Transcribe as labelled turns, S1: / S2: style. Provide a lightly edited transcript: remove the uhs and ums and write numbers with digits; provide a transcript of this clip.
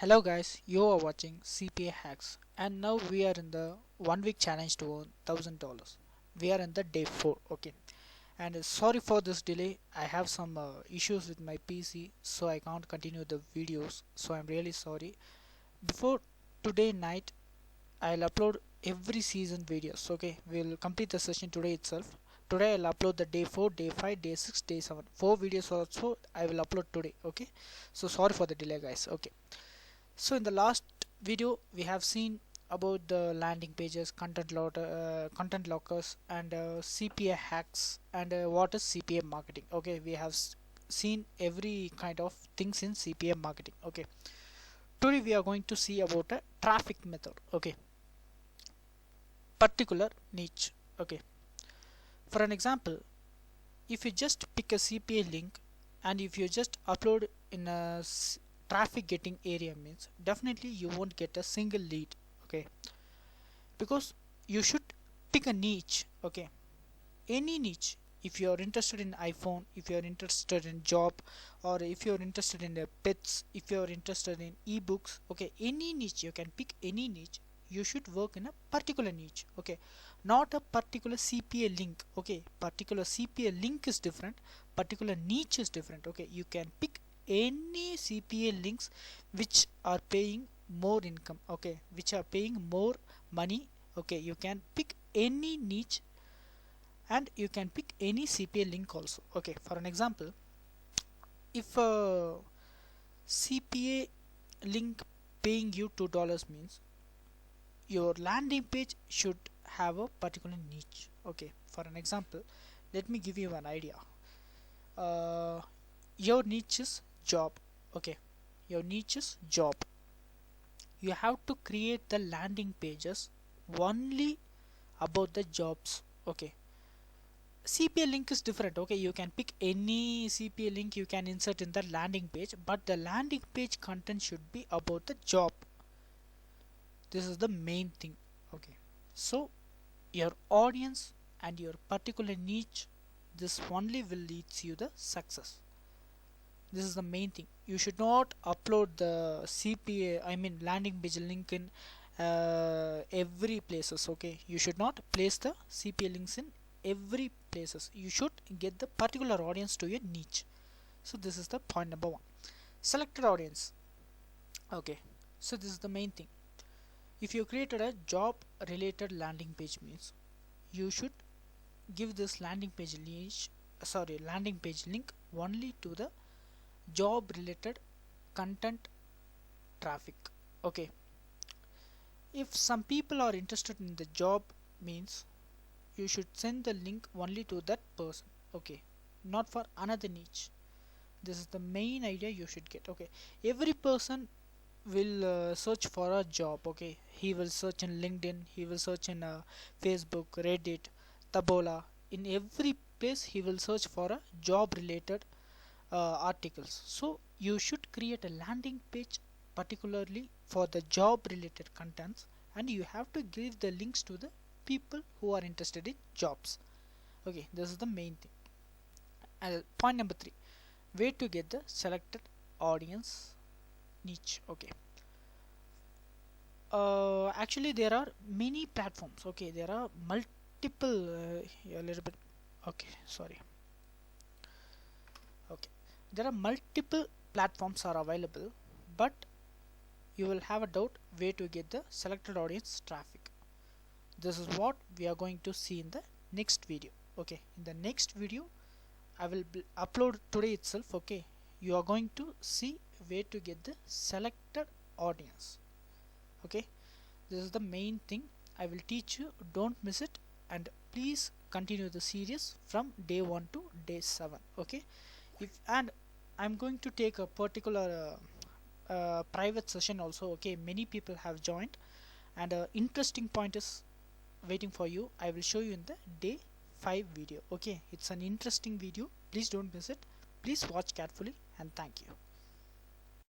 S1: Hello guys, you are watching CPA Hacks and now we are in the 1 week challenge to earn $1000. We are in the day 4, okay. And sorry for this delay. I have some issues with my PC, so I can't continue the videos. So I'm really sorry. Before today night, I'll upload every season videos. Okay, we'll complete the session today itself. Today I'll upload the day 4, day 5, day 6, day 7. 4 videos also I will upload today. Okay, so sorry for the delay, guys. Okay. So in the last video we have seen about the landing pages, content lockers and CPA hacks and what is CPA marketing. Okay, we have seen every kind of things in CPA marketing. Okay, today we are going to see about a traffic method. Okay, particular niche. Okay, for an example, if you just pick a CPA link and if you just upload in a traffic getting area, means definitely you won't get a single lead. Okay, because you should pick a niche. Okay, any niche. If you are interested in iPhone, if you are interested in job, or if you are interested in pets, if you are interested in ebooks, okay, any niche you can pick. Any niche you should work in a particular niche. Okay, not a particular CPA link. Okay, particular CPA link is different, particular niche is different. Okay, you can pick any CPA links which are paying more income. Okay, which are paying more money. Okay, you can pick any niche and you can pick any CPA link also. Okay, for an example, if a CPA link paying you $2 means your landing page should have a particular niche. Okay, for an example, let me give you an idea. Your niche is job. Okay, your niche is job. You have to create the landing pages only about the jobs. Okay, CPA link is different. Okay, you can pick any CPA link you can insert in the landing page, but the landing page content should be about the job. This is the main thing. Okay, so your audience and your particular niche, this only will leads you the success. This is the main thing. You should not upload the CPA landing page link in every places. Okay, you should not place the CPA links in every places. You should get the particular audience to your niche. So this is the point number 1. Selected audience. Okay, so this is the main thing. If you created a job related landing page means you should give this landing page link only to the job related content traffic. Okay, if some people are interested in the job means you should send the link only to that person. Okay, not for another niche. This is the main idea you should get. Okay, every person will search for a job. Okay, he will search in LinkedIn, he will search in Facebook, Reddit, Tabola. In every place he will search for a job related articles. So you should create a landing page particularly for the job related contents, and you have to give the links to the people who are interested in jobs. Okay, this is the main thing. And point number 3, way to get the selected audience niche. Okay, actually there are many platforms. Okay, there are multiple a little bit. Okay, sorry. Okay, there are multiple platforms are available, but you will have a doubt where to get the selected audience traffic. This is what we are going to see in the next video. Okay, in the next video I will upload today itself. Okay, you are going to see where to get the selected audience. Okay, this is the main thing I will teach you. Don't miss it, and please continue the series from day 1 to day 7. Okay, and I'm going to take a particular private session also. Okay, many people have joined, and interesting point is waiting for you. I will show you in the day 5 video. Okay, it's an interesting video. Please don't miss it. Please watch carefully, and thank you.